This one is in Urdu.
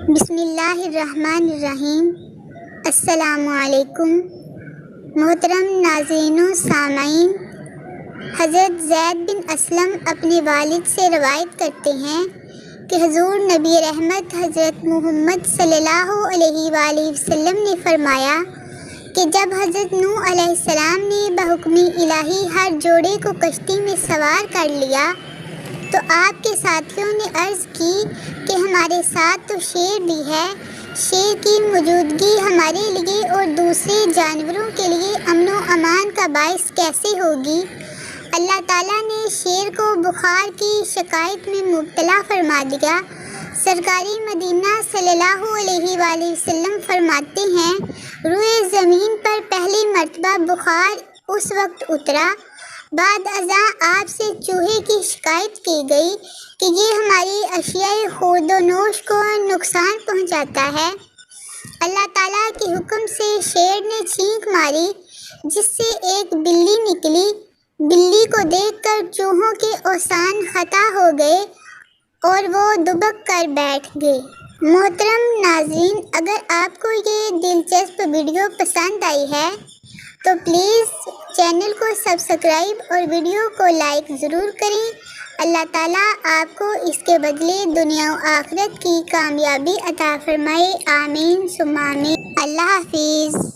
بسم اللہ الرحمن الرحیم۔ السلام علیکم محترم ناظرین و سامعین، حضرت زید بن اسلم اپنے والد سے روایت کرتے ہیں کہ حضور نبی رحمت حضرت محمد صلی اللہ علیہ وآلہ وسلم نے فرمایا کہ جب حضرت نوح علیہ السلام نے بحکم الہی ہر جوڑے کو کشتی میں سوار کر لیا تو آپ کے ساتھیوں نے عرض کی کہ ہمارے ساتھ تو شیر بھی ہے، شیر کی موجودگی ہمارے لیے اور دوسرے جانوروں کے لیے امن و امان کا باعث کیسے ہوگی؟ اللہ تعالیٰ نے شیر کو بخار کی شکایت میں مبتلا فرما دیا۔ سرکاری مدینہ صلی اللہ علیہ وآلہ وسلم فرماتے ہیں، روئے زمین پر پہلی مرتبہ بخار اس وقت اترا بعد ازاں آپ سے چوہے کی شکایت کی گئی کہ یہ ہماری اشیاء خورد و نوش کو نقصان پہنچاتا ہے۔ اللہ تعالیٰ کے حکم سے شیر نے چھینک ماری جس سے ایک بلی نکلی۔ بلی کو دیکھ کر چوہوں کے اوسان خطا ہو گئے اور وہ دبک کر بیٹھ گئے۔ محترم ناظرین، اگر آپ کو یہ دلچسپ ویڈیو پسند آئی ہے تو پلیز چینل کو سبسکرائب اور ویڈیو کو لائک ضرور کریں۔ اللہ تعالیٰ آپ کو اس کے بدلے دنیا و آخرت کی کامیابی عطا فرمائے، آمین ثم آمین۔ اللہ حافظ۔